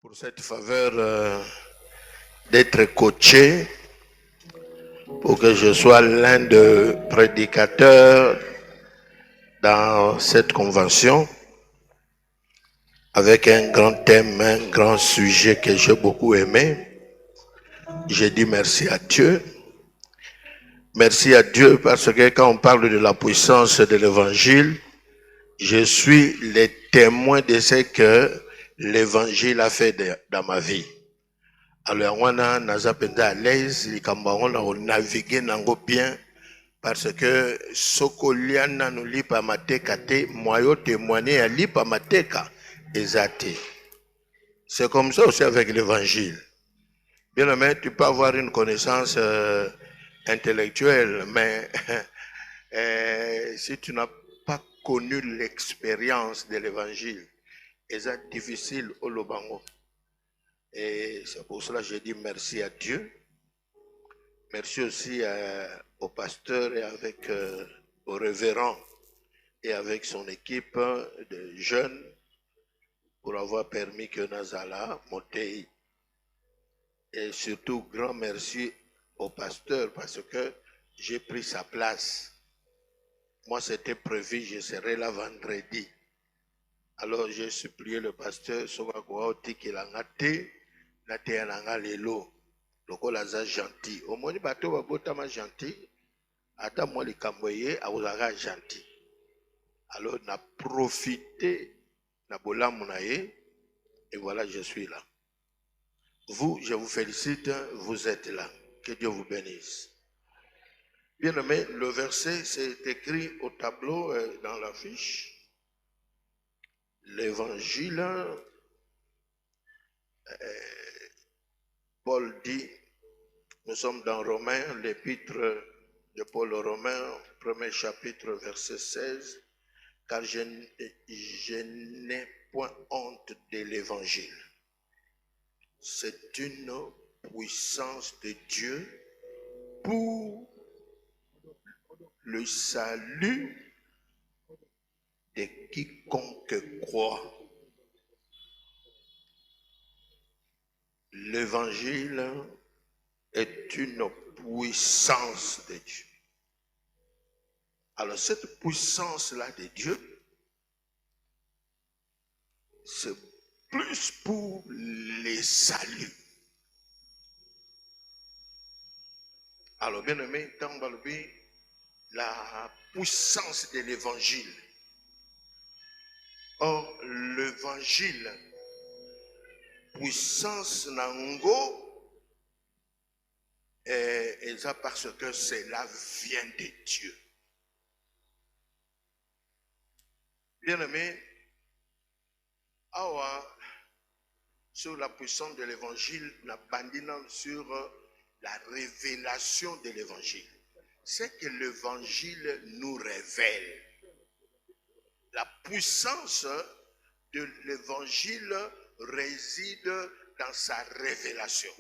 pour cette faveur d'être coaché pour que je sois l'un des prédicateurs dans cette convention avec un grand thème, un grand sujet que j'ai beaucoup aimé. J'ai dit merci à Dieu. Merci à Dieu parce que quand on parle de la puissance de l'évangile, je suis le témoin de ce que l'évangile a fait dans ma vie. Alors, on a à l'aise, on a navigué bien parce que Sokoliana nous lit pas mateka te, moyo témoigner à lit pas mateka, exacté. C'est comme ça aussi avec l'évangile. Bien aimé, tu peux avoir une connaissance intellectuelle, mais si tu n'as pas connu l'expérience de l'évangile, c'est difficile au lobango. Et c'est pour cela que je dis merci à Dieu. Merci aussi au pasteur et au révérend et avec son équipe de jeunes pour avoir permis que Nazala monte. Et surtout, grand merci au pasteur parce que j'ai pris sa place. Moi, c'était prévu, je serai là vendredi. Alors, j'ai supplié le pasteur, le gentil. Au moins, bateau va botama gentil. Attends, moi, les Camboyés, à gentil. Alors, on a profité, et voilà, je suis là. Vous, je vous félicite, vous êtes là. Que Dieu vous bénisse. Bien aimé, le verset, c'est écrit au tableau dans la fiche. L'évangile, Paul dit, nous sommes dans Romains, l'épître de Paul aux Romains, premier chapitre, verset 16, car je n'ai point honte de l'évangile. C'est une puissance de Dieu pour le salut de quiconque croit. L'évangile est une puissance de Dieu. Alors cette puissance-là de Dieu, c'est plus pour les saluts. Alors bien aimé, la puissance de l'évangile. Or, l'évangile, puissance nango, et ça parce que cela vient de Dieu. Bien aimé, sur la puissance de l'évangile, n'a bandinant sur la révélation de l'évangile. C'est que l'évangile nous révèle. La puissance de l'évangile réside dans sa révélation.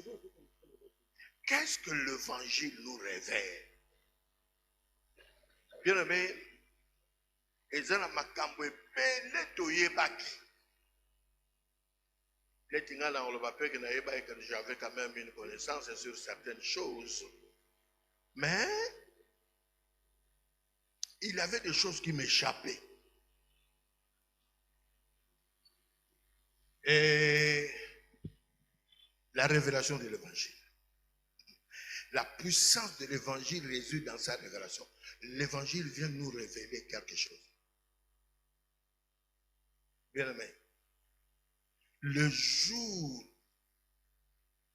Qu'est-ce que l'évangile nous révèle? Bien aimé, ezana makambo epele toyebaki. J'avais quand même une connaissance sur certaines choses. Mais il y avait des choses qui m'échappaient. Et la révélation de l'évangile. La puissance de l'évangile réside dans sa révélation. L'évangile vient nous révéler quelque chose. Bien aimé, le jour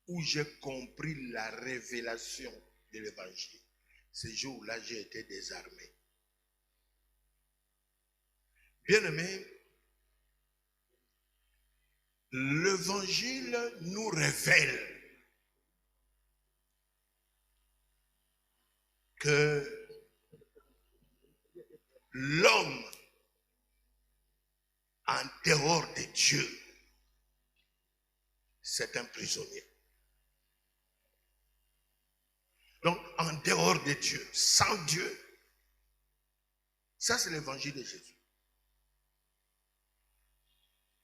où j'ai compris la révélation de l'évangile, ce jour-là, j'ai été désarmé. Bien aimé, l'évangile nous révèle que l'homme en dehors de Dieu, c'est un prisonnier. Donc, en dehors de Dieu, sans Dieu, ça c'est l'évangile de Jésus.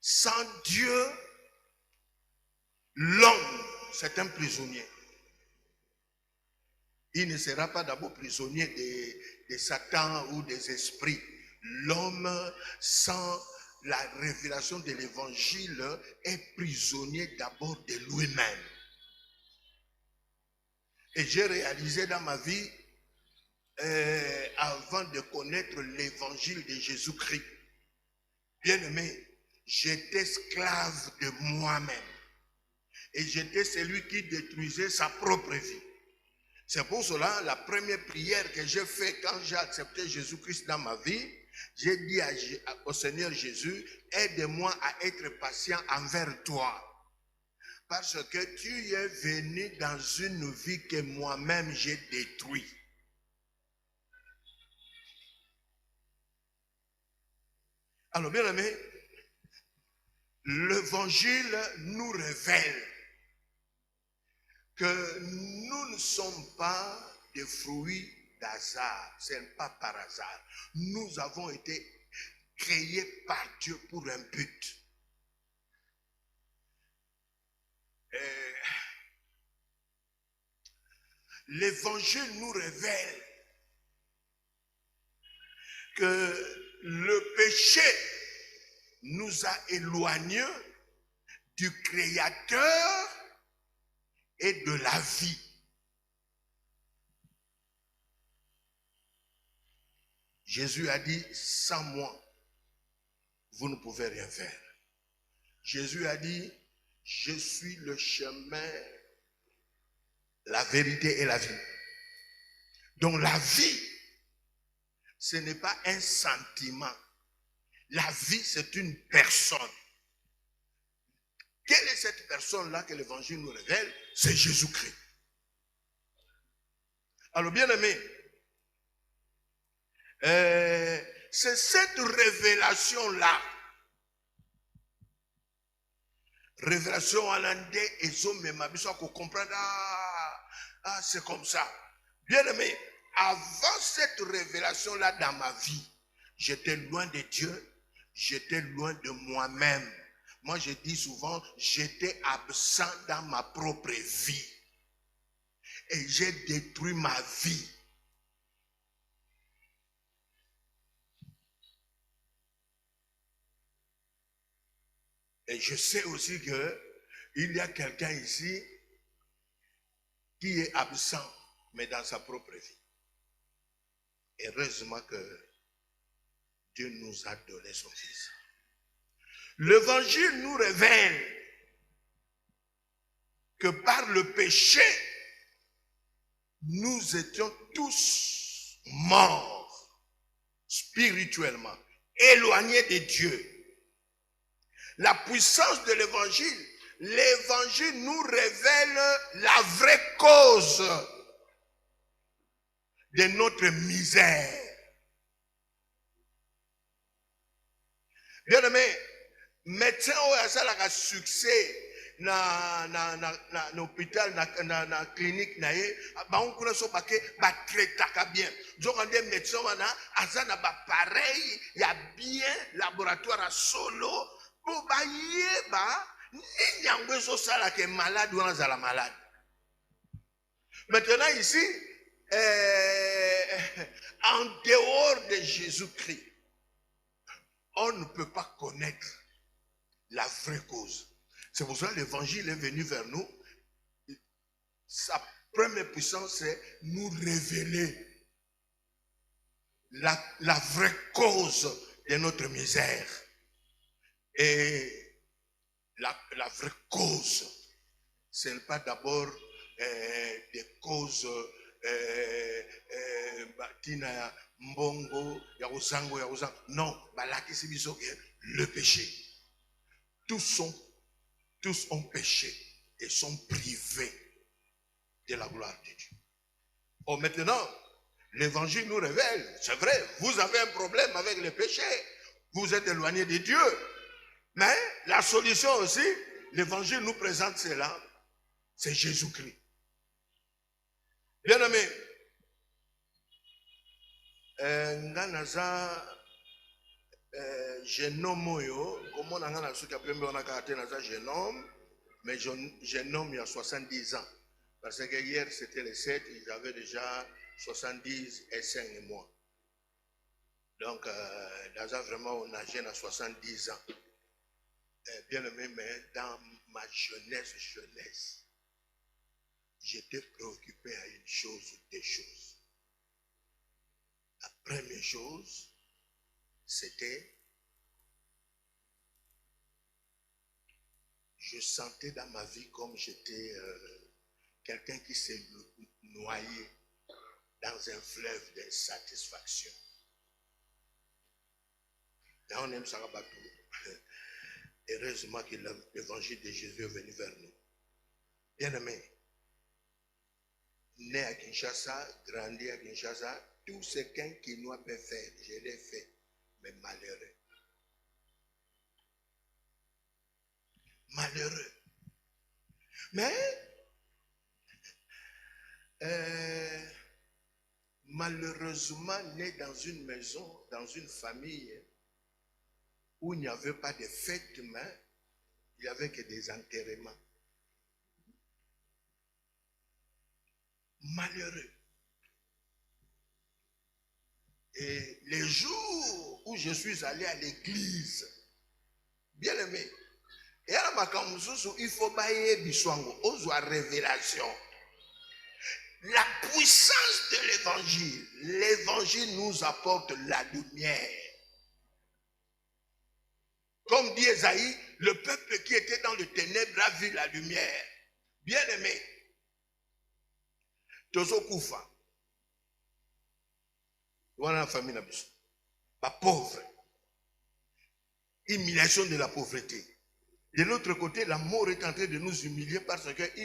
Sans Dieu, c'est un prisonnier. Il ne sera pas d'abord prisonnier de Satan ou des esprits. L'homme, sans la révélation de l'évangile, est prisonnier d'abord de lui-même. Et j'ai réalisé dans ma vie, avant de connaître l'évangile de Jésus-Christ, bien aimé, j'étais esclave de moi-même. Et j'étais celui qui détruisait sa propre vie. C'est pour cela, la première prière que j'ai faite quand j'ai accepté Jésus-Christ dans ma vie, j'ai dit au Seigneur Jésus, aide-moi à être patient envers toi. Parce que tu es venu dans une vie que moi-même j'ai détruite. Alors bien aimé, l'évangile nous révèle que nous ne sommes pas des fruits d'hasard, ce n'est pas par hasard. Nous avons été créés par Dieu pour un but. L'évangile nous révèle que le péché nous a éloignés du Créateur et de la vie. Jésus a dit, sans moi, vous ne pouvez rien faire. Jésus a dit, je suis le chemin, la vérité et la vie. Donc la vie, ce n'est pas un sentiment. La vie, c'est une personne. Quelle est cette personne-là que l'évangile nous révèle? C'est Jésus-Christ. Alors bien aimé, c'est cette révélation-là. Révélation hollandais et Zomemabiso qu'on comprend. Ah, c'est comme ça. Bien aimé, avant cette révélation-là dans ma vie, j'étais loin de Dieu, j'étais loin de moi-même. Moi, je dis souvent, j'étais absent dans ma propre vie. Et j'ai détruit ma vie. Et je sais aussi qu'il y a quelqu'un ici qui est absent, mais dans sa propre vie. Heureusement que Dieu nous a donné son Fils. L'évangile nous révèle que par le péché, nous étions tous morts spirituellement, éloignés de Dieu. La puissance de l'évangile nous révèle la vraie cause de notre misère. Bien aimé, médecin a un succès dans l'hôpital, dans la clinique, on connaît son paquet, très bien. Donc, on dit médecin, pareil, il y a bien laboratoire à solo, pour il y a un ça qui est malade ou un malade. Maintenant, ici, en dehors de Jésus-Christ, on ne peut pas connaître la vraie cause. C'est pour ça que l'évangile est venu vers nous. Sa première puissance, c'est nous révéler la vraie cause de notre misère. Et la vraie cause, ce n'est pas d'abord des causes batina mbongo yakusango. Non, le péché. Tous ont péché et sont privés de la gloire de Dieu. Oh, maintenant, l'évangile nous révèle, c'est vrai, vous avez un problème avec le péché, vous êtes éloigné de Dieu. Mais la solution aussi, l'évangile nous présente cela, c'est Jésus-Christ. Bien aimé, genome, comment on a su qu'après on a caractère dans un génome, Mais j'ai homme il y a 70 ans. Parce que hier, c'était les 7, ils avaient déjà 70 et 5 mois. Donc, là, vraiment, on a jeune à 70 ans. Bien aimé, mais dans ma jeunesse, j'étais préoccupé à une chose ou deux choses. La première chose, c'était, je sentais dans ma vie comme j'étais quelqu'un qui s'est noyé dans un fleuve d'insatisfaction. Là, on aime Sarabatou. Heureusement que l'évangile de Jésus est venu vers nous. Bien aimé, né à Kinshasa, grandi à Kinshasa, tout ce qu'un Kinois peut faire, je l'ai fait, mais malheureux. Malheureux. Mais, malheureusement, né dans une maison, dans une famille où il n'y avait pas de fêtes, mais il n'y avait que des enterrements. Malheureux. Et les jours où je suis allé à l'église, bien aimé, et à la il faut bailler biswango, aux révélation. La puissance de l'évangile, l'évangile nous apporte la lumière. Comme dit Esaïe, le peuple qui était dans le ténèbre a vu la lumière. Bien aimé, Tozo Koufa, voilà la famille Nabiso, pas pauvre, humiliation de la pauvreté. De l'autre côté, la mort est en train de nous humilier parce qu'elle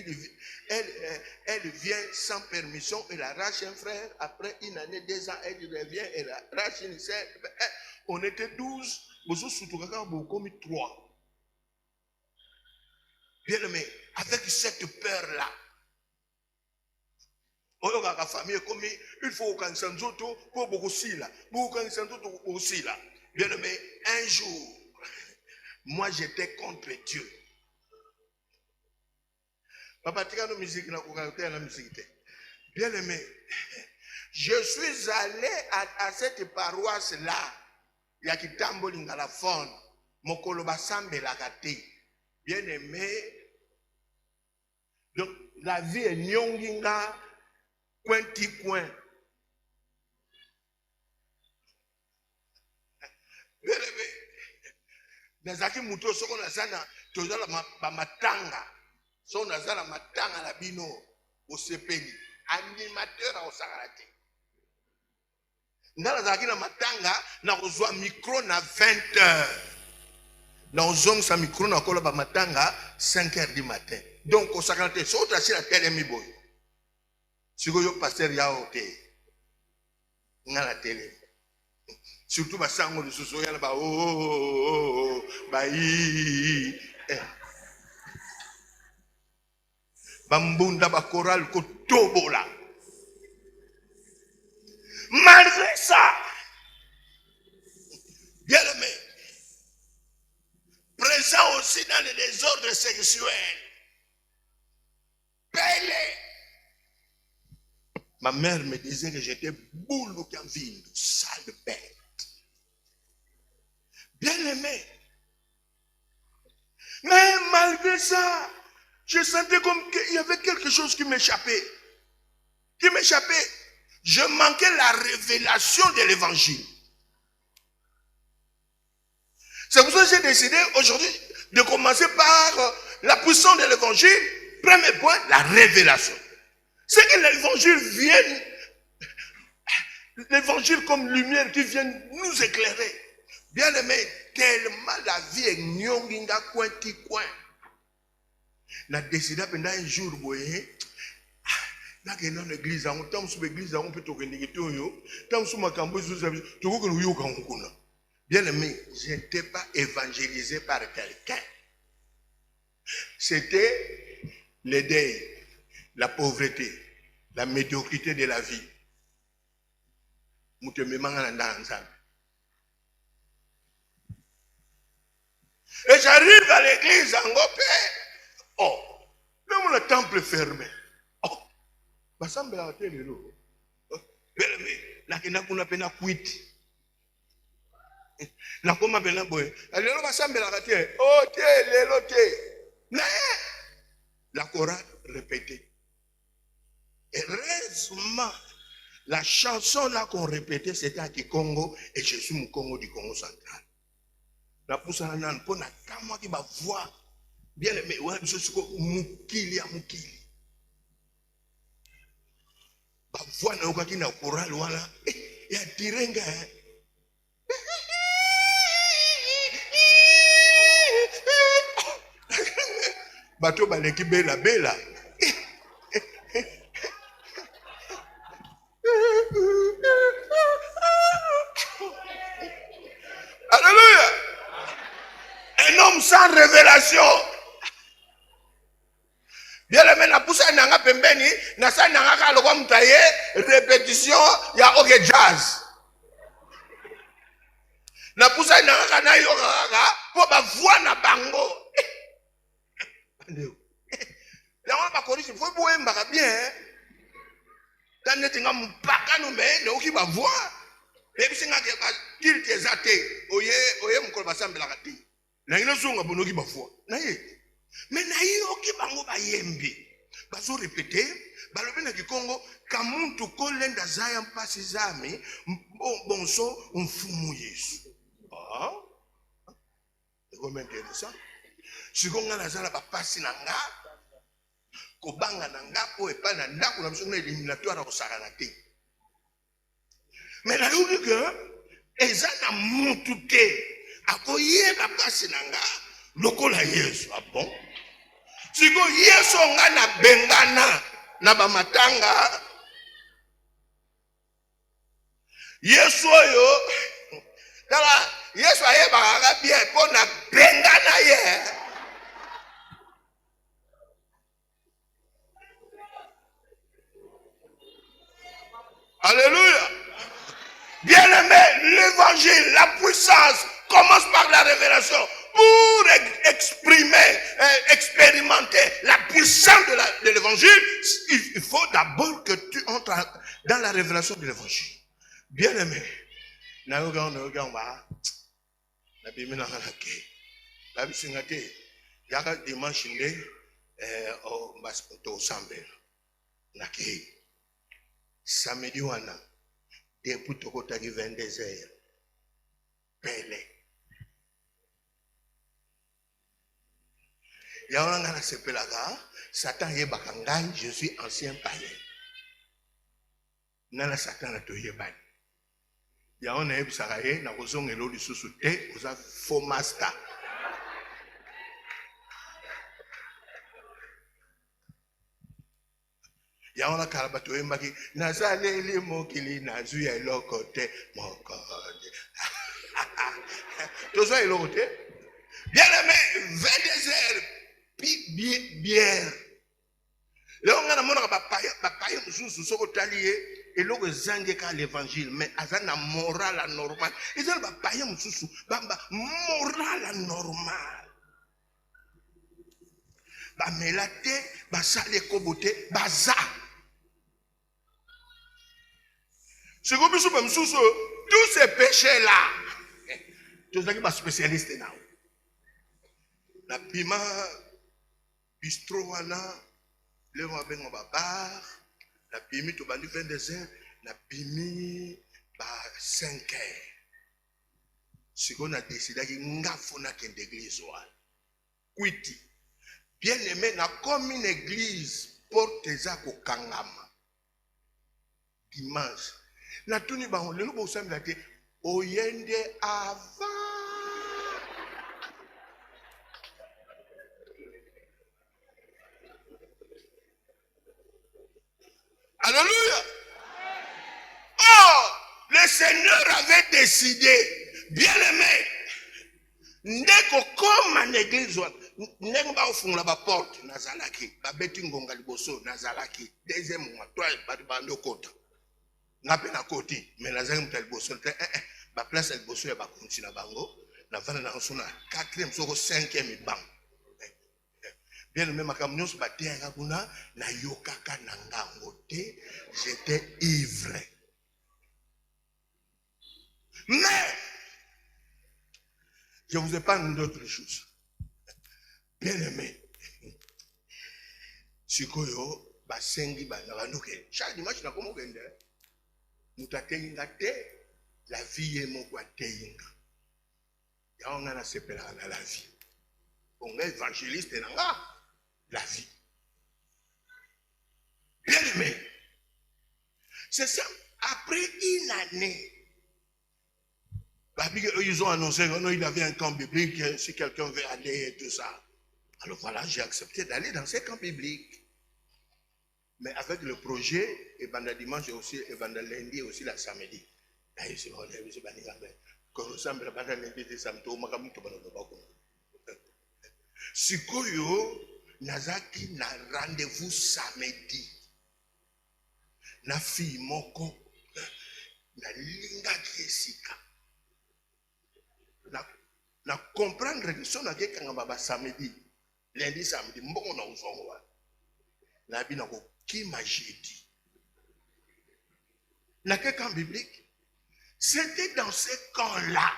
vient sans permission, elle arrache un frère, après une année, 2 ans, elle revient, elle arrache une sœur. On était 12, vous avez commis 3. Bien aimé, avec cette peur-là, la famille est comme il faut qu'on s'en sorte pour beaucoup aussi là. Bien aimé, un jour, moi j'étais contre Dieu. Papa, tu as la musique, la musique. Bien aimé, je suis allé à cette paroisse-là. Il y a qui tamboling à la faune. Mokolo basambe la gâté. Bien aimé. Donc, la vie est nyonginga, coin-ti coin. Bien aimé. Nazaki muto soko nazana, tozala matanga. Soko nazala matanga la bino, au sepeli. Animateur à Osagarate. Dans la na matanga, na reçoit micro na 20 heures. Na ozong sa micro na kola ba matanga 5 heures du matin. Donc au Osagarate, so tracé la télé mi boy. Siko yo pasteur ya ote. Nga la télé. Surtout ba sango de soso ya ba ba yi. Bambunda ba choral ko tobola. Malgré ça, bien aimé, présent aussi dans les désordres sexuels, payé. Ma mère me disait que j'étais boulot qui en ville, sale bête. Bien aimé. Mais malgré ça, je sentais comme qu'il y avait quelque chose qui m'échappait. Je manquais la révélation de l'évangile. C'est pour ça que j'ai décidé aujourd'hui de commencer par la puissance de l'évangile. Premier point, la révélation. C'est que l'évangile vienne, l'évangile comme lumière qui vient nous éclairer. Bien aimé, tellement la vie est nyonginga coin ti coin. La décidé pendant un jour, voyez, là que dans l'église, on tombe sur l'église, on peut tourner les tuyaux, tombe sur ma campagne, tu vois que nous y a. Bien aimé, je n'étais pas évangélisé par quelqu'un. C'était le deuil, la pauvreté, la médiocrité de la vie. Et j'arrive à l'église en Gopé. Oh, temple fermé. Oh, basambe la télé lo. Bien-aimé, nakenda kuna pena kwiti. Nakoma pena boy. Alelo basambe la télé. Oh télé lo té. Na la chorale répétait. Heureusement, la chanson là qu'on répétait, c'était à Kikongo et je suis au Congo du Congo central. La pousse à nan pour na kama qui va voir bien aimé ouais je suis mukili ya mukili. Ba voir na okaki na chorale wala ya tirenga. Bato baleki bela bela. Alléluia. Un homme sans révélation. Bien aimé, na poussa nanga pembeni, na sa nanga ka lokwa mutaye, répétition ya oke jazz. Na poussa nanga ka na yo kaka, po ba voix na bango. Andeo. Yango ba korisi, faut boemba ka bien. Tane tinga mpaka no me, ne oki ba voix. Et puis nga ke ba kilte zate, oye mukolo basambela kati. Na ino zonga bonoki ba voix. Na ye. Mais na yoki bango bayembi bazo répéter balobi na Kikongo kamuntu kolenda zaya mpasi zami bonso mfumu Yesu. Ah, c'est vraiment intéressant. Sikonga nazala bapasi na nga kobanga na nga po epa na ndako na biso na éliminatoire kosaka te. Mais na yoki que eza na mutu te akoyeba pasi na nga lokola Yesu. Ah bon? Siko Yesu nga na bengana na bamatanga. Yesu oyo tala Yesu ayeba kaka bien po na bengana ye. Alléluia. Bien-aimé, l'évangile, la puissance commence par la révélation. Pour exprimer, expérimenter la puissance de l'évangile, il faut d'abord que tu entres dans la révélation de l'évangile. Bien-aimé, na yaka dimanche nde to sambela nake samedi wana depuis tokotaki 22h pele yaona na sepelaka Satan yebaka ngai je suis ancien païen nana Satan na toyebani yaona yebisaka ye na kozongela lisusu te oza faux master. Yaona karabato embaki nazaleli mokili nazu ya eloko te mokode. Tozo eloko te. Bien-aimé, 22h bière. Là on a monaka bapaya mususu soko taliye eloko zange ka l'évangile mais azana moral normal. Ezana bapaya mususu bamba moral normal. Ba melate basale kobote baza. C'est comme ça, tous ces péchés-là, tous les spécialistes là. La pima, bistro wana, le mabengo babar, la pimi to bandi 22h, la pimi ba 5h. C'est qu'on a décidé qu'il n'y a pas d'église. Kwiti. Bien aimé, na comme une église porte za ko kangama. Dimanche. Na tuni ba on lelo bo samla te oyende ava. Alléluia. Oh, le Seigneur avait décidé, bien aimé, ndeko comme en église, ndeko ba ofunga ba porte nazalaki, ba beti ngonga liboso nazalaki, deuxième mois, toi ba bando kota. Ngape na koti, mais nazali mutali boso te ba place liboso ya ba kontina bango, na vana na sona 4e soko 5e bango. Bien aimé, ma camion battait à Rabuna, na yokaka nangangote, j'étais ivre. Mais, je vous épargne d'autres choses. Bien aimé, sikoyo, basengi banaranduke. Chaque dimanche, na komo gende, mutatenga te, la vie est mon quoi tenga. Ya on a sepela na la vie. On est évangéliste nanga, la vie. Bien aimé, c'est ça. Après une année, ils ont annoncé qu'il avait un camp biblique, si quelqu'un veut aller et tout ça. Alors voilà, j'ai accepté d'aller dans ces camps bibliques. Mais avec le projet, et pendant dimanche aussi, et pendant lundi et aussi la samedi. Sikoyo, nazaki na rendez-vous samedi. Na fille moko, na linga kiesika. Na comprendre que son ake kangaba samedi, lundi samedi, mbongo na uzongwa. Na bina ko kima jeudi. Na quel camp biblique? C'était dans ce camp-là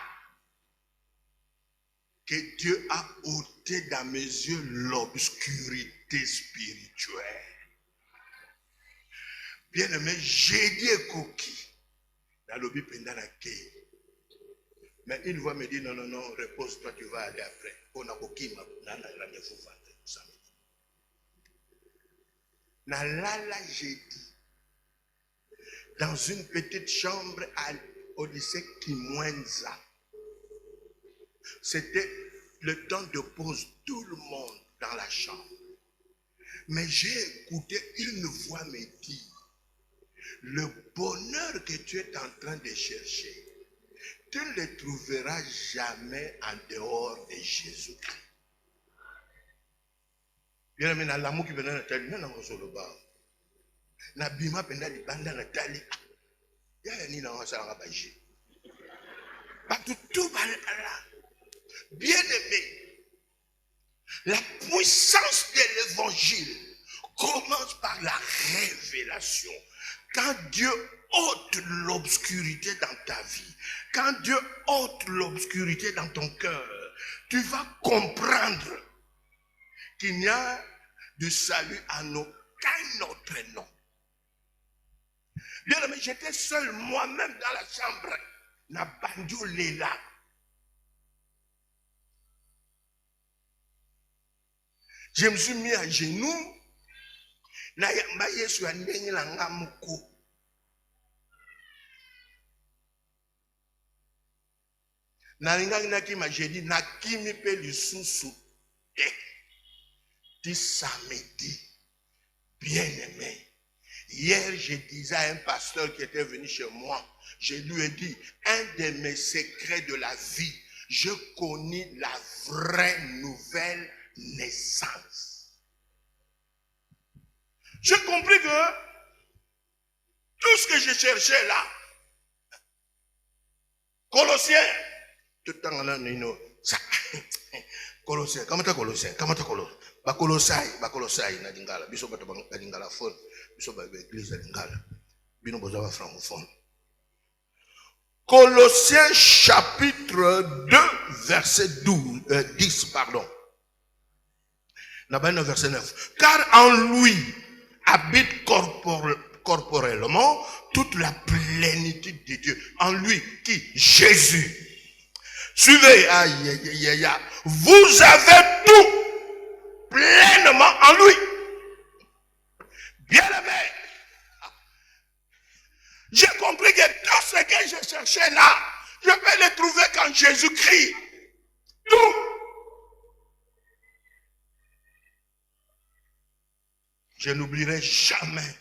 que Dieu a ôté dans mes yeux l'obscurité spirituelle. Bien aimé, j'ai dit coquille dans le but pendant la quai. Mais une voix me dit non, non, non, repose-toi, tu vas aller après. On a coquille, on a rendez-vous vendredi samedi. Dans l'ala, j'ai dit, dans une petite chambre au lycée Kimwenza. C'était le temps de pause, tout le monde dans la chambre. Mais j'ai écouté une voix me dire, le bonheur que tu es en train de chercher, tu ne le trouveras jamais en dehors de Jésus-Christ. Bien aimé, dans l'amour qui venait de Nathalie, non, non, sur le bas. Na bima penda di banda Nathalie. Ya ni na wasa rabaji. Pas tout là. Bien aimé, la puissance de l'évangile commence par la révélation. Quand Dieu ôte l'obscurité dans ta vie, quand Dieu ôte l'obscurité dans ton cœur, tu vas comprendre qu'il n'y a de salut en aucun autre nom. Bien aimé, j'étais seul moi-même dans la chambre. Na bandio lela. Je me suis mis à genoux. Na yamba Yesu andenge la ngamuko. Na linga na ki ma jeudi na kimi pe lisusu. Dit samedi, bien aimé. Hier, je disais à un pasteur qui était venu chez moi, je lui ai dit, un de mes secrets de la vie, je connais la vraie nouvelle naissance. J'ai compris que tout ce que je cherchais là, Colossiens, tout le temps là, ça, Colossiens, comment t'as Colossiens, comment t'as Colossiens, Colossiens, na dingala, biso bato ba dingala phone, biso ba église na dingala, bino boza francophone. Colossiens chapitre 2, verset 10, pardon. Là-bas, verset 9. Car en lui habite corporellement toute la plénitude de Dieu. En lui, qui? Jésus. Suivez, vous avez tout pleinement en lui. Bien aimé. J'ai compris que tout ce que je cherchais là, je vais le trouver quand Jésus-Christ. Tout. Je n'oublierai jamais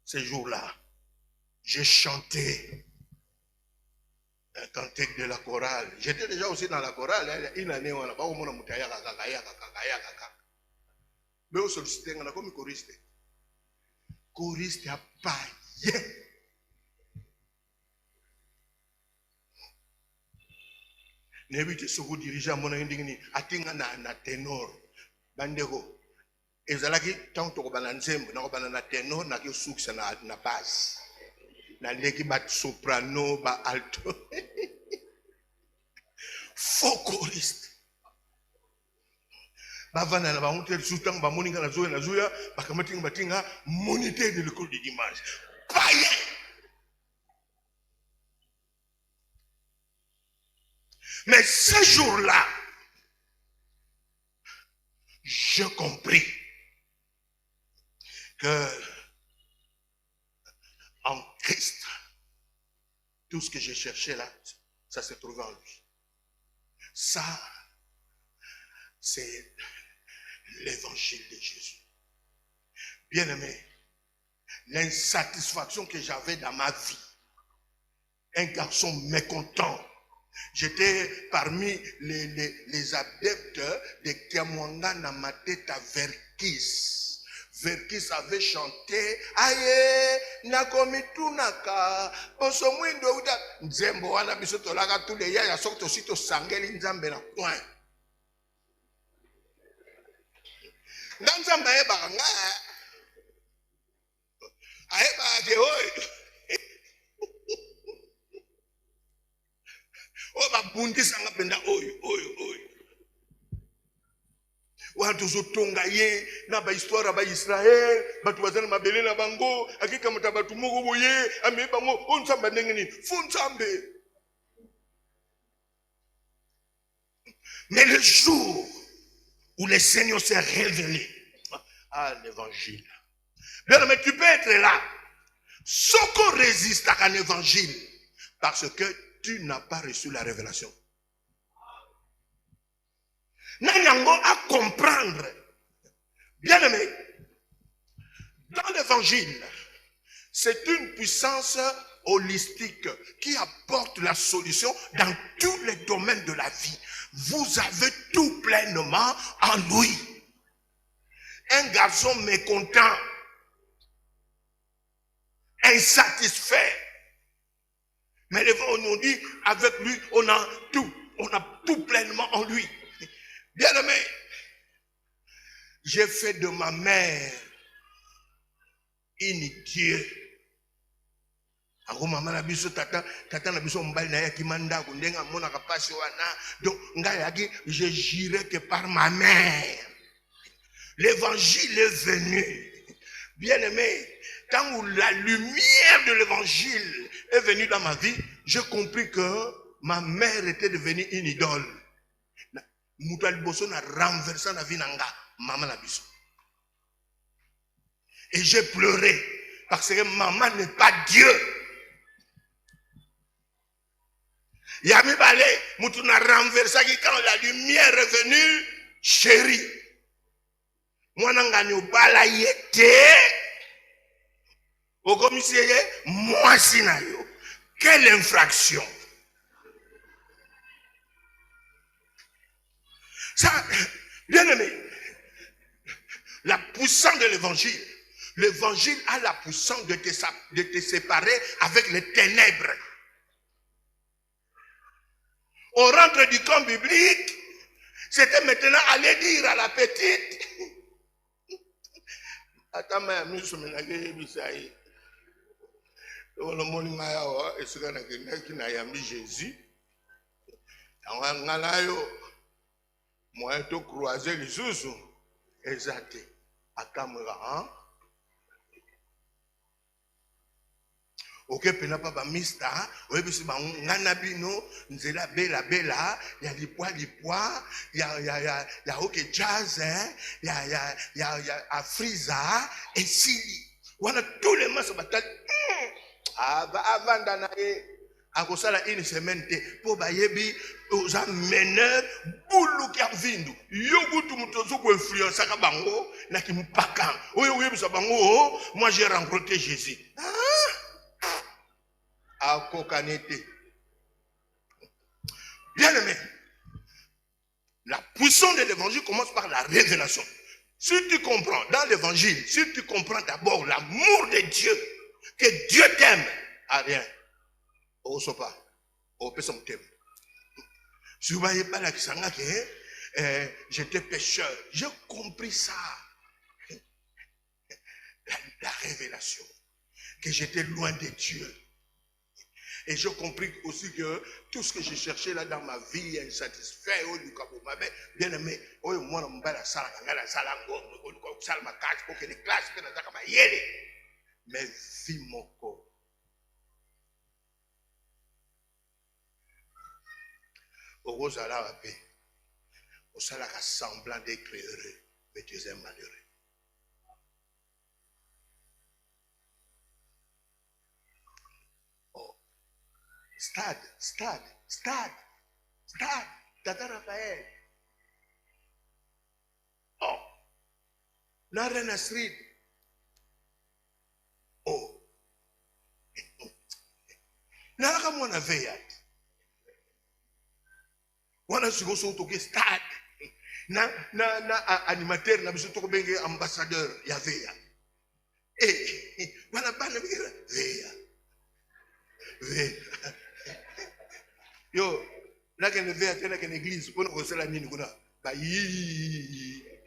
ces jours-là. J'ai chanté un cantique de la chorale. J'étais déjà aussi dans la chorale. Une année, on n'a pas au monde moutaya kaka. Mais on sollicitait, on a comme choriste. Choriste a païen. N'évite ce que dirigeant mon indingni, atinga na ténor, bandego. Ezalaki tant to bana nzembo na bana na ténor na ki suksa na basse. Na leki bat soprano ba alto. Faux choriste. Bavana na ba monter soutang ba moninga na zoya bakamatinga batinga moniteur de l'école de dimanche. Païen. Mais ce jour-là, j'ai compris que en Christ, tout ce que j'ai cherché là, ça s'est trouvé en lui. Ça, c'est l'évangile de Jésus. Bien-aimé, l'insatisfaction que j'avais dans ma vie, un garçon mécontent. J'étais parmi les adeptes de Kiamwanga Namateta Verkis. Verkis avait chanté Aye, Nakomitunaka, Posomwindo Uda, Nzembo wana bisoto laga tous les ya sokto sito sangeli nzambe na coin. Nzamba eba nga. Aeba de oi. Oh, ba bundi sanga benda oy. Watu zotonga ye na ba histoire ba Israël, batu bazana mabele na bango, akika mutabatu moko boye, ame bango onsamba ndengeni, funsambe. Mais le jour où le Seigneur s'est révélé à l'évangile. Bien, mais tu peux être là. Ce qu'on résiste à un évangile parce que tu n'as pas reçu la révélation. Nanyango à comprendre. Bien aimé, dans l'évangile, c'est une puissance holistique qui apporte la solution dans tous les domaines de la vie. Vous avez tout pleinement en lui. Un garçon mécontent, insatisfait. Mais on dit, avec lui, on a tout pleinement en lui. Bien aimé, j'ai fait de ma mère une Dieu. Donc, je j'irai que par ma mère. L'évangile est venu. Bien aimé, quand où la lumière de l'évangile est venue dans ma vie, j'ai compris que ma mère était devenue une idole. Et j'ai pleuré parce que maman n'est pas Dieu. Yami Balé, Moutouna renversé quand la lumière est venue, chérie. Moi, n'engagno bala yete. Au commissaire, moi, sinayo. Quelle infraction. Ça, bien aimé, la puissance de l'évangile. L'évangile a la puissance de te séparer avec les ténèbres. On rentre du camp biblique, c'était maintenant aller dire à la petite. Attends, mais je Jésus. Moi, je croisé les sous. Exact. À Cameroun. Ok, pena papa mista, oui, parce que nganabino, nzela bela, il y a des poids, il y a ok jazz, il y a Afriza, et Sili. On a tous les masses bataille. Avant d'anaye, à cause de une semaine, pour bayebi, aux ameneurs, boulou qui a vindu. Yogu tu mutozo pour influencer à bango, na ki mpaka. Oui, parce bango, moi j'ai rencontré Jésus. À Kokanete. Bien aimé, la puissance de l'évangile commence par la révélation. Si tu comprends dans l'évangile, si tu comprends d'abord l'amour de Dieu, que Dieu t'aime, à rien. Au sopa, au pessom t'aime. Si vous voyez pas la kisanga que j'étais pécheur, j'ai compris ça. La révélation, que j'étais loin de Dieu. Et j'ai compris aussi que tout ce que j'ai cherché là dans ma vie est insatisfait. Bien aimé, moi, je la salle, ma case pour que les classes, mais vie mon corps. Au rose à la paix, au salaire semblant d'être heureux, mais tu es malheureux. Stade. Tata Raphaël. Oh. Narena Street. Oh. Naraka mwana veya. Wana sigo so toke stade. Na animateur na biso toko benge ambassadeur ya veya. Wana bana veya. Yo, là qu'il ne veut attendre qu'une église, on reçoit la mine, bah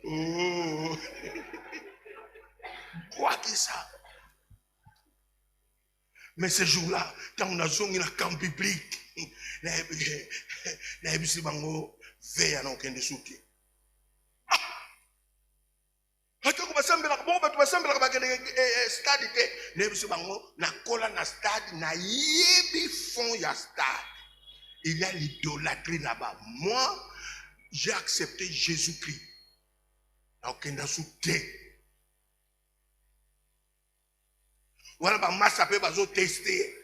oh, quoi que ça? Mais ce jour-là, quand on a zoné dans le camp biblique, na ebisi bango veya na okende suki. Hata ko basambela ko ba basambela ba kende stade te, na ebisi bango na kola na stade na yebi fond ya stade. Il y a l'idolâtrie là-bas. Moi, j'ai accepté Jésus-Christ. Donc, il y a sauté. Voilà, bah, moi, ça peut pas tester.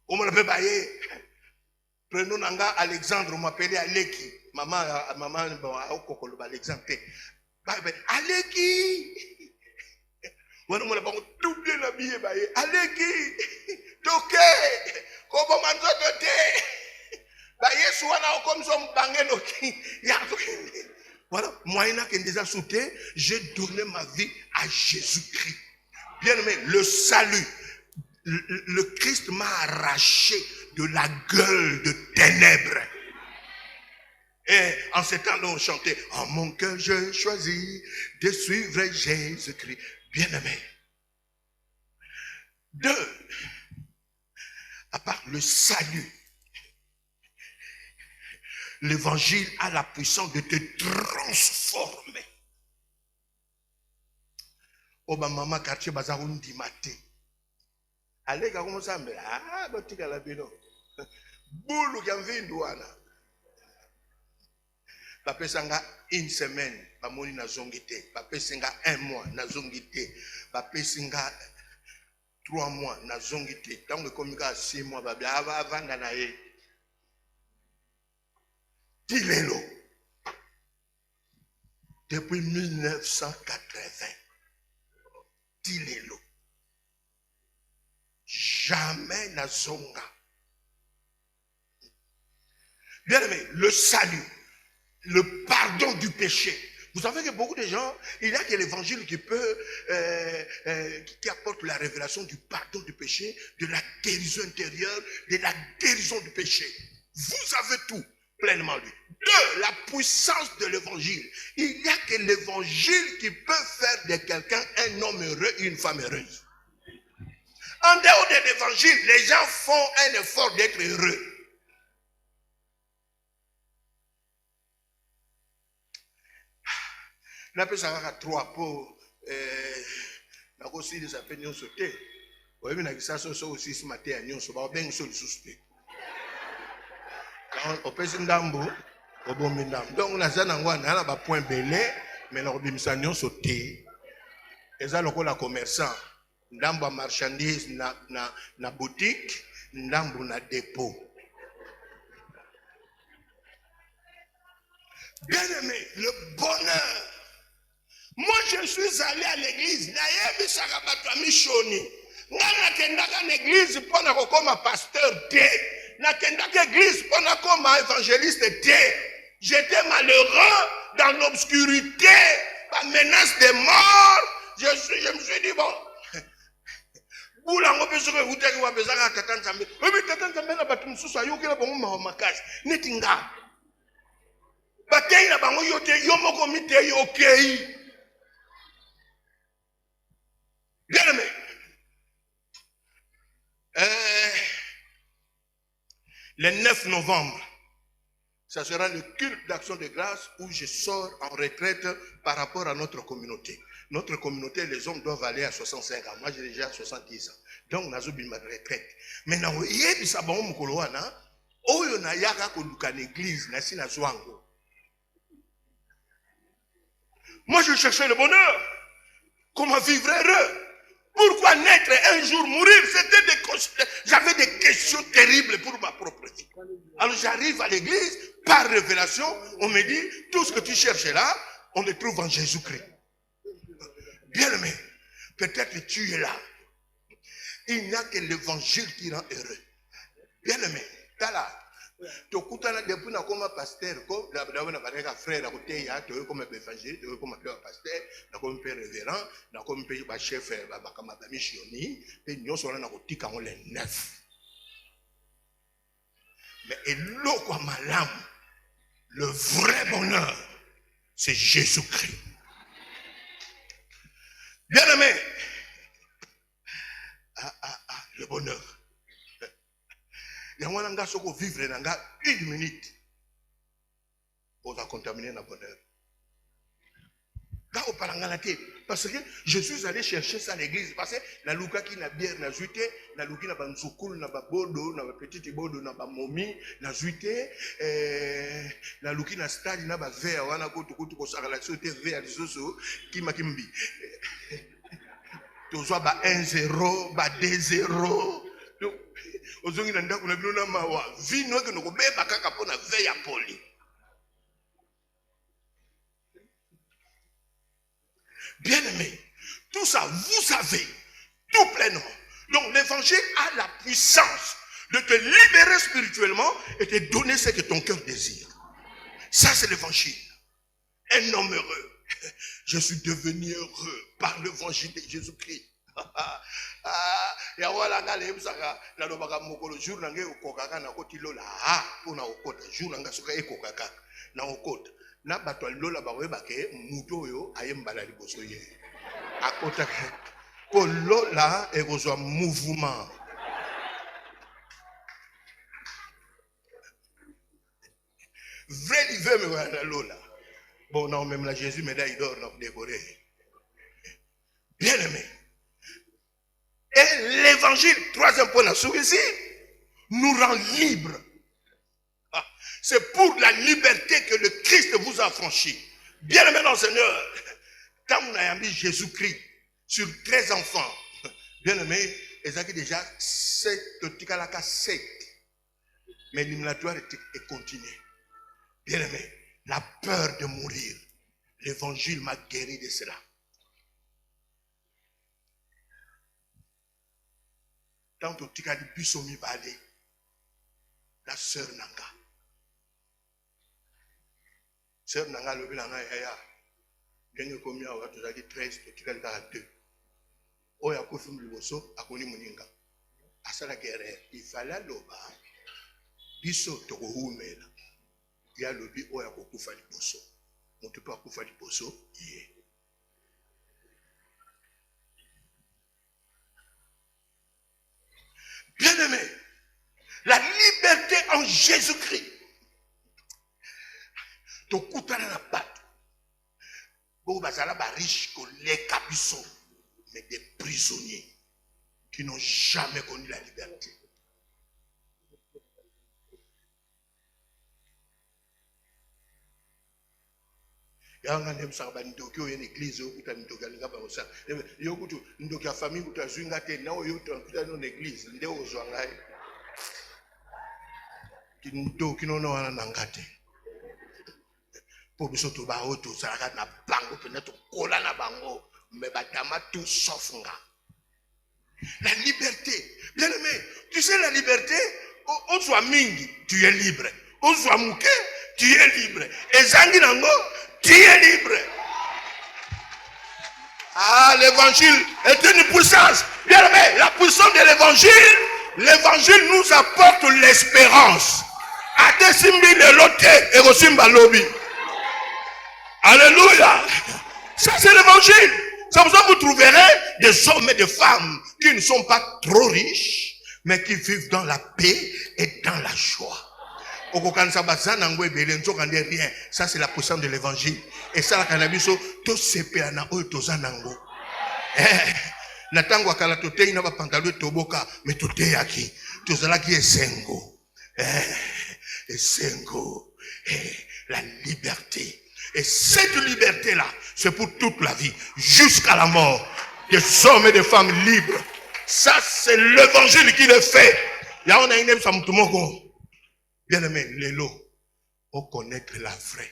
On m'a fait bailler. Prenons à Alexandre, on m'appelait Aleki. Maman, bon, Alexandre. Aleki. Voilà, on m'a tout bien habillé, bailler. Aleki. Toké. Comment m'en doté? Voilà, moyennant qu'il déjà sauté, j'ai donné ma vie à Jésus-Christ. Bien aimé, le salut, le Christ m'a arraché de la gueule de ténèbres. Et en ce temps, on chantait, en mon cœur, je choisis de suivre Jésus-Christ. Bien aimé. Deux, à part le salut, l'évangile a la puissance de te transformer. Oba mama quartier bazaroun di maté. Allez, comment ça me ah, botika la bino. Boulou qui wana. Papa sanga une semaine, bamoni na zongité. Papa singa un mois na zongité. Papa singa 3 mois na zongité. Tant que comme 6 mois babi avant na ye. Tilelo. Depuis 1980. Tilelo. Jamais na zonga. Bien aimé, le salut, le pardon du péché. Vous savez que beaucoup de gens, il y a que l'évangile qui peut, qui apporte la révélation du pardon du péché, de la guérison intérieure, de la guérison du péché. Vous avez tout. Pleinement lui. 2, la puissance de l'évangile. Il n'y a que l'évangile qui peut faire de quelqu'un un homme heureux et une femme heureuse. En dehors de l'évangile, les gens font un effort d'être heureux. On appelle ça à 3 pour la aussi des appels sautés. Oui, mais ça aussi ce matin à Nyon, ça va bien sur le suspect. On peut se ndambo au bon minam. Donc on a ça dans on a point belé mais la bimsanyon sauté. Et ça le la commerçant ndambo marchandise na boutique, ndambo na dépôt. Bien aimé, le bonheur. Moi je suis allé à l'église, nayebi sakabatwa mishoni. Ngana kendaka l'église pour na kokoma pasteur té. Nakendaka église pour na koma évangéliste té. J'étais malheureux dans l'obscurité, par menace de mort. Je me suis dit bon. Boulango besoin que vous devez avoir besoin de tata nzambe. Oui mais tata nzambe na batu mususu ayokela bongo makasi. Netinga. Bien aimé. Le 9 novembre, ça sera le culte d'action de grâce où je sors en retraite par rapport à notre communauté. Notre communauté, les hommes doivent aller à 65 ans. Moi, j'ai déjà 70 ans. Donc, on a oublié ma retraite. Maintenant, il y a des gens qui ont l'église, moi, je cherchais le bonheur. Comment vivre heureux? Pourquoi naître un jour, mourir? J'avais des questions terribles pour ma propre vie. Alors j'arrive à l'église, par révélation, on me dit, tout ce que tu cherches là, on le trouve en Jésus-Christ. Bien aimé, peut-être que tu es là. Il n'y a que l'évangile qui rend heureux. Bien aimé, tu es là. Tokutana depuis na comme pasteur ko d'abord na bareka frère à côté ya tu comme évangile tu comme pasteur na comme père révérend na comme père chef ba kama ba missioni et nous sommes na kotika on les 9 mais eloko malam le vrai bonheur c'est Jésus-Christ. Bien aimé, le bonheur. Il y a un gars qui vivre dans une minute pour contaminer le bonheur. Parce que je suis allé chercher ça à l'église. Parce que la Luka qui n'a bière, n'a zuité, la Luki n'a pas nzoukoul, n'a pas bodo, n'a pas petit bodo, n'a pas momi, n'a zuité, la Luki n'a stade, n'a pas verre, n'a pas tout pour ça, la sauté verre, qui m'a kimbi. Tu vois, 1-0, 2-0. Ozongi na ndako na bino na mawa vino ke no kobeba kaka pona veille ya poli. Bien aimé, tout ça vous savez tout pleinement. Donc l'évangile a la puissance de te libérer spirituellement et te donner ce que ton cœur désire. Ça c'est l'évangile. Un homme heureux. Je suis devenu heureux par l'évangile de Jésus-Christ. Ya wala ngale ebusaka na lobaka mokolo jour nange okokaka na koti lola pona okota jour nanga soka ekokaka na okota na bato lola ba weba ke muto oyo ayembala liboso ye akota ko lola ekozwa mouvement. Vrai livré me wala lola bon non même la Jésus médaille d'or n'a décoré. Bien aimé. Et l'évangile, troisième point, ici, nous rend libres. C'est pour la liberté que le Christ vous a franchi. Bien aimé dans le Seigneur, quand on a mis Jésus-Christ sur 13 enfants, bien aimé, ils ont déjà 7, mais l'éliminatoire est continué. Bien aimé, la peur de mourir, l'évangile m'a guéri de cela. Tant que tu as dit Bissomi Balé, la sœur Nanga. Sœur Nanga, le Nanga, il y a combien tu as dit 13, tu as dit 2. Oh, il y a Kofim Liboso, à Koni Moninga. À ça la guerre, il fallait l'oba. Bisso Togoumela. Il y a le bi, oh, il y a Kokufa Liboso. On ne peut pas Kokufa Liboso, il est. Bien aimé, la liberté en Jésus-Christ. Ton coup dans la patte. Bon, bazala ba riche que les cabissons, mais des prisonniers qui n'ont jamais connu la liberté. Il y a un homme qui a une église, il y a une famille qui a une église, qui la liberté, bien aimé, tu sais la liberté, on soit mingi, tu es libre. On soit mouké, tu es libre. Et Zanginango, tu es libre. Ah, l'évangile est une puissance. Bien aimé, la puissance de l'évangile nous apporte l'espérance. Atesimbi le lote et rosimba lobi. Alléluia. Ça, c'est l'évangile. C'est pour ça que vous trouverez des hommes et des femmes qui ne sont pas trop riches, mais qui vivent dans la paix et dans la joie. Ça, c'est la puissance de l'évangile. Et ça, la cannabis, tout se peut en eux, tous en ango. Natango akala tote ina ba pantalon toboka, mais tote yaki. Tous là qui est sengo. Sengo. La liberté. Et cette liberté-là, c'est pour toute la vie, jusqu'à la mort. Des hommes et des femmes libres. Ça, c'est l'évangile qui le fait. Là, on a une bien aimé, l'élo, pour connaître la vraie.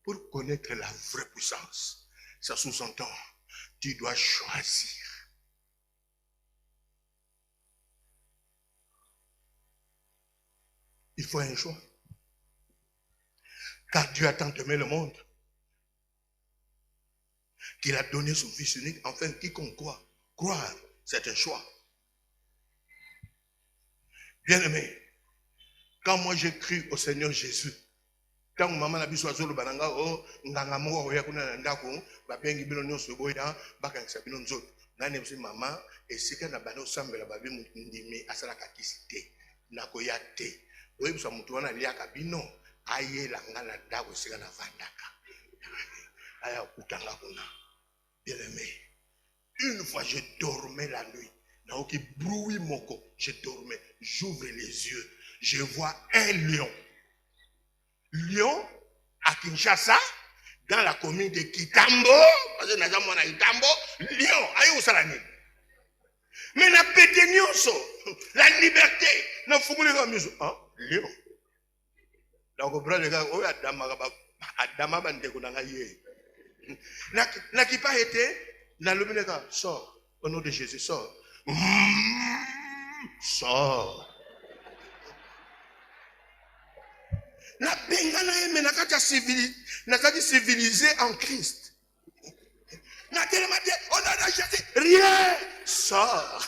Pour connaître la vraie puissance. Ça sous-entend, tu dois choisir. Il faut un choix. Car Dieu a tant aimé le monde qu'il a donné son Fils unique, enfin quiconque croit. Croire, c'est un choix. Bien aimé, quand moi j'ai cru au Seigneur Jésus, quand maman a vu sur le bananga, oh, nganga mo oya kuna ndako, ba bengi bino nyonso boya, baka nsabino nzoto. Nani msi mama, esika na bano sambela ba bi ndimi asala kakisite, nakoya te. Oye bisa mutu wana liaka bino, aye la ngala ndako esika na vandaka. Aya kutanga kuna. Bien aimé, une fois je dormais la nuit, dans aucun bruit moko, je dormais, j'ouvre les yeux, je vois un lion. Lion à Kinshasa, dans la commune de Kitambo, parce que nous avons Kitambo, lion, aïe où ça la nuit. Mais na pété la liberté, na fougoulé comme nous, hein, lion. Donc on prend les gars, oh Adama bande kunanga yé. N'a qui pas été, n'a le bénéga, sort, au nom de Jésus, sort. Sort. La bengana mais n'a qu'à civilisé en Christ. N'a tellement dit, on a Jésus, rien. Sort.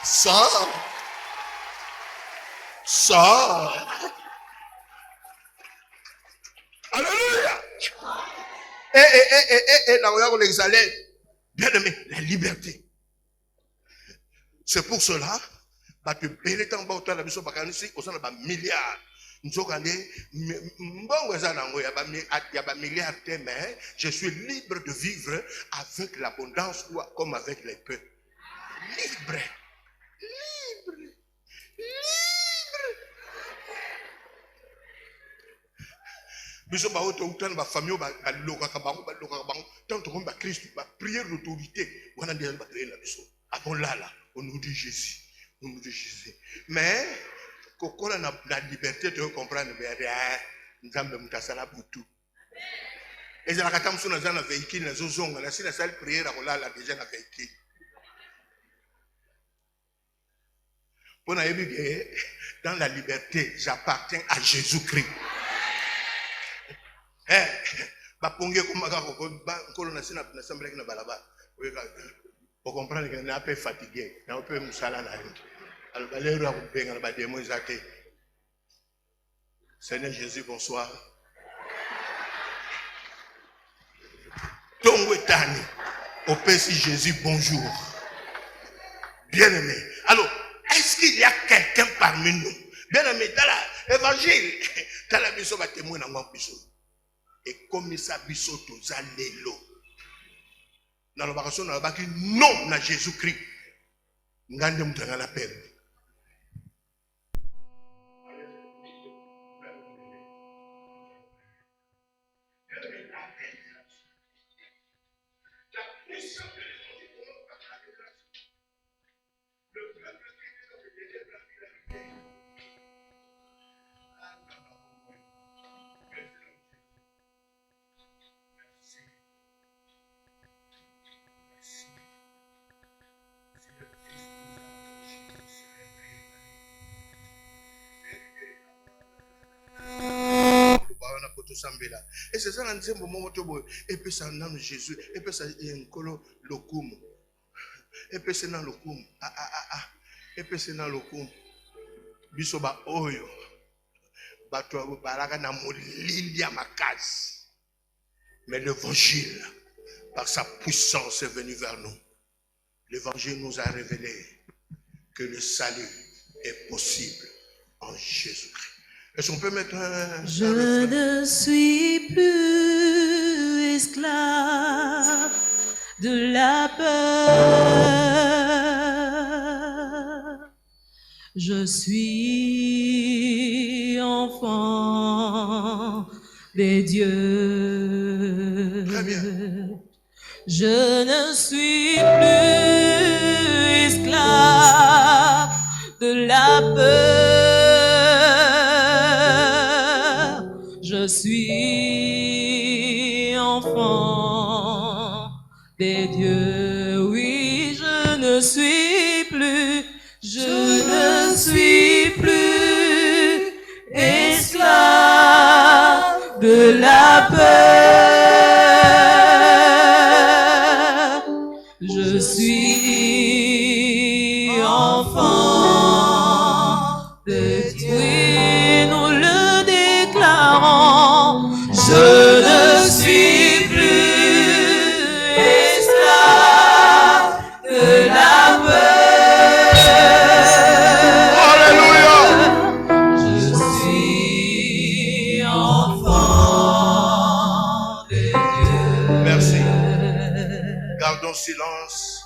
Sort. Sort. Alléluia. Là, on l'exalait. Bien aimé, la liberté. C'est pour cela, bah, tu payes tant bas autant la mission bakanisi, au sein de milliards. Nous sommes bon, il y a des milliards, mais je suis libre de vivre avec l'abondance ou comme avec les peu. Libre. Libre. Libre. Biso ba auto autant ba famille ba loka ka bango tant qu'on ba Christ ba prière d'autorité on a déjà ba créer la biso avant là au nom de Jésus au nom de Jésus mais quand on a la liberté de comprendre bien nzambe mutasala butu et ça la katam sur na véhicule na zozonga na si la salle prière on là déjà na véhicule pour na yebi dans la liberté j'appartiens à Jésus-Christ. Baponge komaka kolo na sina na semble na balaba pour comprendre que n'a pas fatigué n'a pas musala na yo alors balero a kubenga na ba démons zake. Seigneur Jésus, bonsoir. Tongo etani au Père Jésus, bonjour. Bien-aimé. Alors, est-ce qu'il y a quelqu'un parmi nous? Bien-aimé, dans l'évangile, dans la mission va témoigner dans mon biso. Et comme ça biso tous à l'élo. Dans le baration, dans le baki, non, na Jésus-Christ. Ngande mutanga la peine. Et c'est ça l'antième moment et puis ça dans Jésus et puis ça y a un colo lokum et puis c'est dans lokum et puis c'est dans lokum bisoba oyo Mais l'évangile, par sa puissance, est venu vers nous. L'évangile nous a révélé que le salut est possible en Jésus-Christ. Est-ce qu'on peut mettre un... Je ne suis plus esclave de la peur. Je suis enfant des dieux. Très bien. Je ne suis plus esclave de la peur. Je suis enfant des dieux. Oui, je ne suis plus esclave de la peur. Je suis enfant de Dieu. Oui, nous le déclarons. Je ne suis plus esclave de la peur. Alléluia. Je suis enfant de Dieu. Merci. Gardons silence.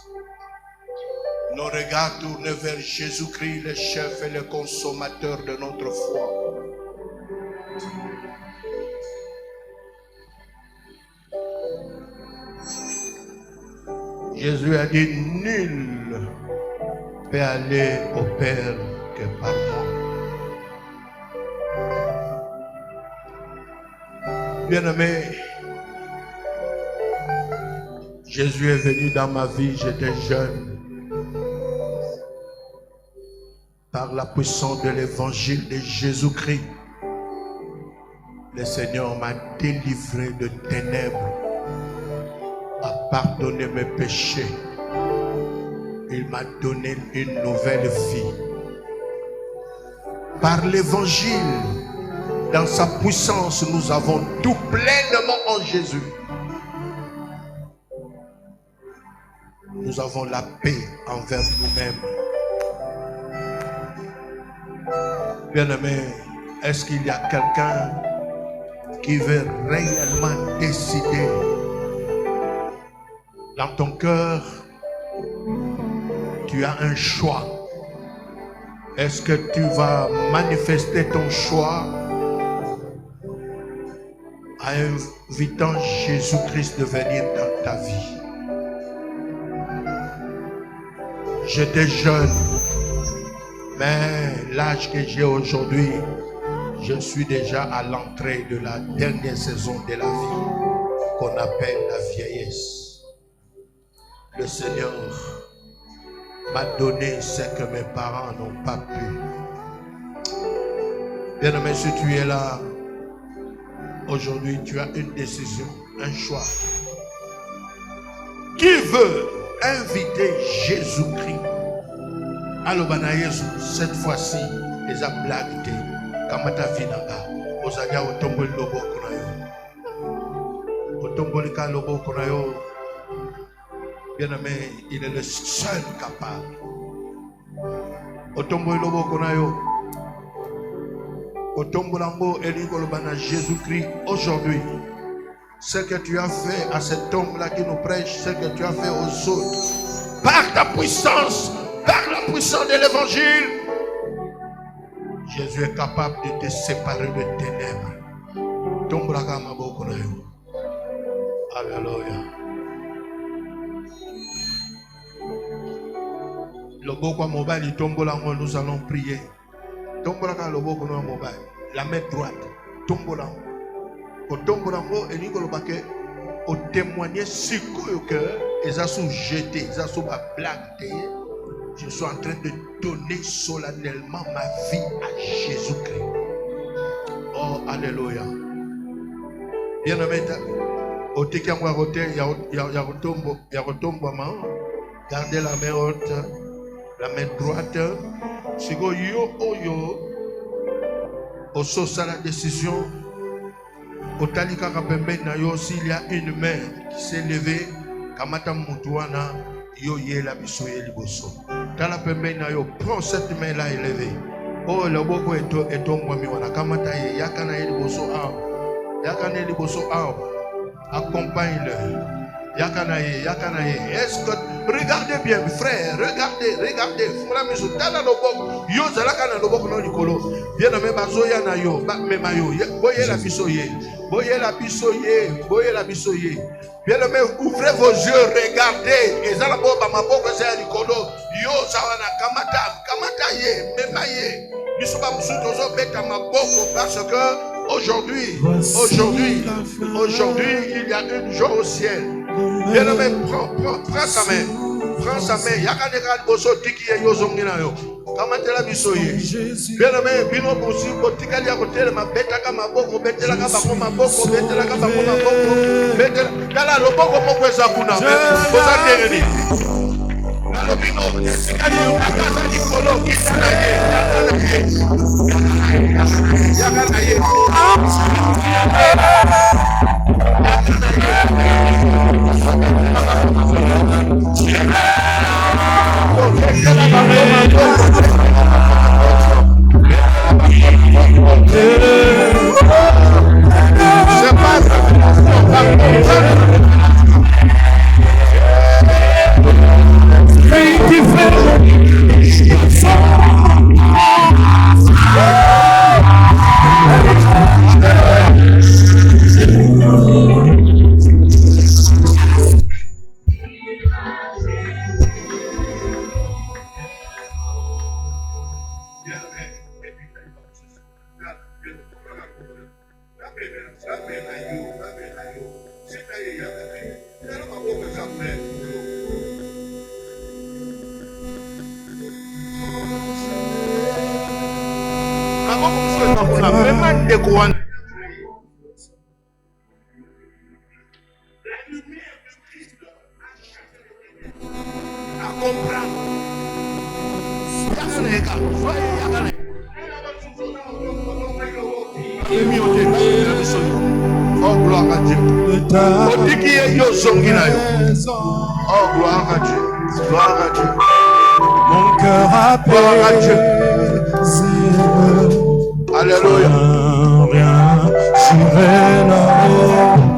Nos regards tournés vers Jésus-Christ, le chef et le consommateur de notre foi. Jésus a dit, nul peut aller au Père que par moi. Bien-aimé, Jésus est venu dans ma vie, j'étais jeune. Par la puissance de l'évangile de Jésus-Christ, le Seigneur m'a délivré de ténèbres, a pardonné mes péchés. Il m'a donné une nouvelle vie. Par l'évangile, dans sa puissance, nous avons tout pleinement en Jésus. Nous avons la paix envers nous-mêmes. Bien-aimé, est-ce qu'il y a quelqu'un qui veut réellement décider dans ton cœur? Tu as un choix. Est-ce que tu vas manifester ton choix en invitant Jésus-Christ de venir dans ta vie? J'étais jeune, mais l'âge que j'ai aujourd'hui, je suis déjà à l'entrée de la dernière saison de la vie qu'on appelle la vieillesse. Le Seigneur m'a donné ce que mes parents n'ont pas pu. Bien-aimé, si tu es là, aujourd'hui tu as une décision, un choix. Qui veut inviter Jésus-Christ? Alors, cette fois-ci, les blagues, kamata vinanga, ozadia otomboli lobo kunayo. Otomboli ka lobo kunayo. Bien-aimé, il est le seul capable. Otomboli lobo kunayo. Otombolango elikolobana Jésus-Christ aujourd'hui. Ce que tu as fait à cet homme-là qui nous prêche, ce que tu as fait aux autres, par ta puissance, par la puissance de l'évangile, Jésus est capable de te séparer de ténèbres. Alléluia. Nous allons prier. La main droite. Au témoigner sur que ils ont jeté, ils ont blagué. Je suis en train de donner solennellement ma vie à Jésus-Christ. Oh, alléluia. Bien-aimé, au Tekangwa Rote, il y a retombe, gardez la main haute, la main droite. Sigo yo, oh yo. Au sens à la décision, au talika kapembe na yo, s'il y a une main qui s'est levée, kamata mutuana, yo ye la biso ye liboso. Tala pembe na yo, prends cette main là élevée. Oh, le boko eto mwami wana, kamata ye, yakana ye liboso ao. Yakana ye liboso ao. Accompagne-le. Yakana ye, yakana ye. Est-ce que, regardez bien, frère, regardez. Fumla miso, tala lo boko, yo zalaka na lo boko no likolo. Bien nommé bazoya na yo, mema yo, boye la biso ye. Boye la biso ye. Bien aimé, ouvrez vos yeux, regardez. Et ça, la boba, ma boba, c'est likolo. Yo, sawana, kamata ye, mema ye. Bisoba musutozo beta ma boko parce que aujourd'hui, il y a une joie au ciel. Bien aimé, prends sa main. Yakaneka boso tiki ye yozongi na yo. Kamatela biso ye. Bien aimé, bino bosi botikali ya kotele mabetaka maboko, betelaka bango maboko, betelaka bango maboko. Betela dala loboko moko eza kuna. Boza tereni. Alobino, sikali yo kakaza likolo, kitana ye, yakana ye. Oh, gloire à Dieu. Oh, gloire à Dieu. Gloire à Dieu. Mon cœur apaisé. Alléluia. Rien, j'irai là-haut.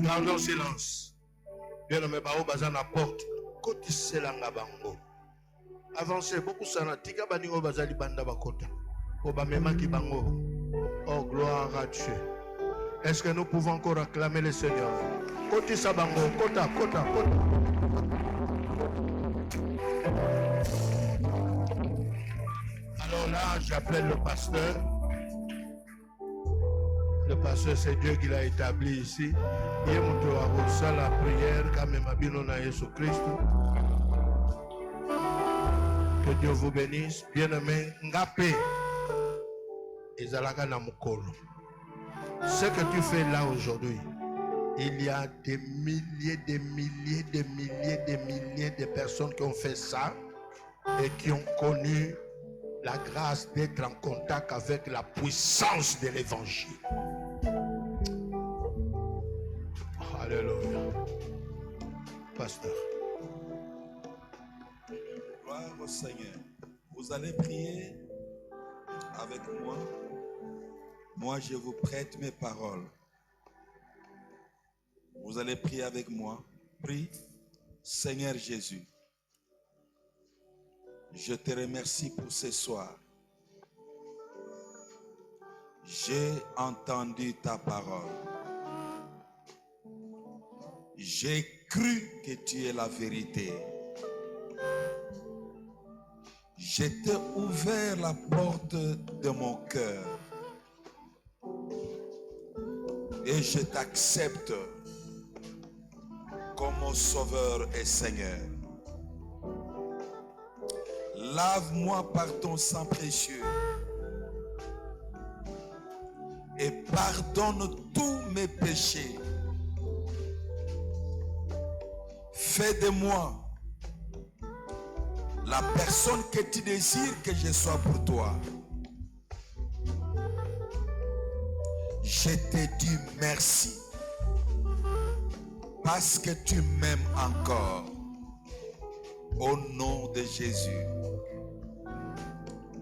Gardons silence. Bien aimé, bao baza na porte. Koti selanga bango. Avancez beaucoup sana. Tika baningo baza libanda bakota. Oba memaki bango. Oh, gloire à Dieu. Est-ce que nous pouvons encore acclamer le Seigneur? Koti sabango, kota. Alors là, j'appelle le pasteur. Le pasteur, c'est Dieu qui l'a établi ici. Il est monté à la prière, quand même, à Jésus-Christ. Que Dieu vous bénisse. Bien-aimé, Ngapé. Ezalaka na mukolo. Ce que tu fais là aujourd'hui, il y a des milliers de personnes qui ont fait ça et qui ont connu la grâce d'être en contact avec la puissance de l'évangile. Alléluia. Pasteur. Gloire au Seigneur. Vous allez prier avec moi. Moi, je vous prête mes paroles. Vous allez prier avec moi. Prie. Seigneur Jésus, je te remercie pour ce soir. J'ai entendu ta parole. J'ai cru que tu es la vérité. Je t'ai ouvert la porte de mon cœur et je t'accepte comme mon sauveur et Seigneur. Lave-moi par ton sang précieux et pardonne tous mes péchés. Fais de moi la personne que tu désires que je sois pour toi. Je te dis merci parce que tu m'aimes encore. Au nom de Jésus.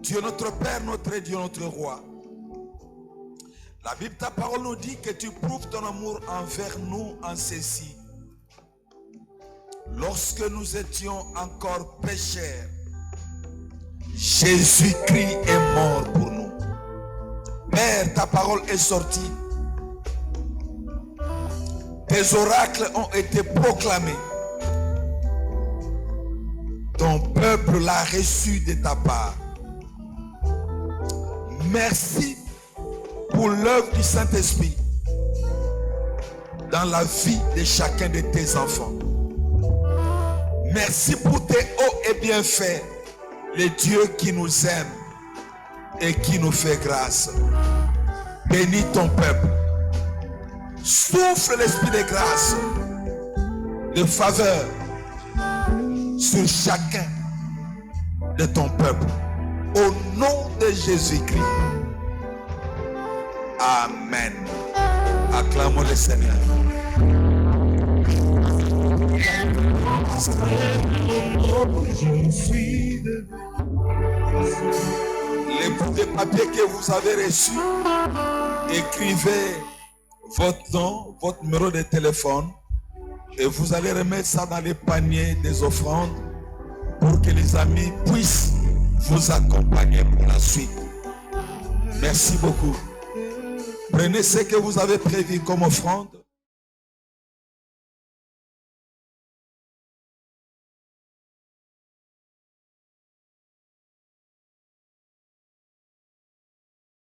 Dieu notre Père, notre Dieu, notre Roi. La Bible, ta parole nous dit que tu prouves ton amour envers nous en ceci. Lorsque nous étions encore pécheurs, Jésus-Christ est mort pour nous. Père, ta parole est sortie. Tes oracles ont été proclamés. Ton peuple l'a reçu de ta part. Merci pour l'œuvre du Saint-Esprit dans la vie de chacun de tes enfants. Merci pour tes hauts et bienfaits, le Dieu qui nous aime et qui nous fait grâce. Bénis ton peuple. Souffle l'esprit de grâce, de faveur sur chacun de ton peuple. Au nom de Jésus-Christ. Amen. Acclamons le Seigneur. Je suis de Les bouts de papier que vous avez reçus, écrivez votre nom, votre numéro de téléphone et vous allez remettre ça dans les paniers des offrandes pour que les amis puissent vous accompagner pour la suite. Merci beaucoup. Prenez ce que vous avez prévu comme offrande.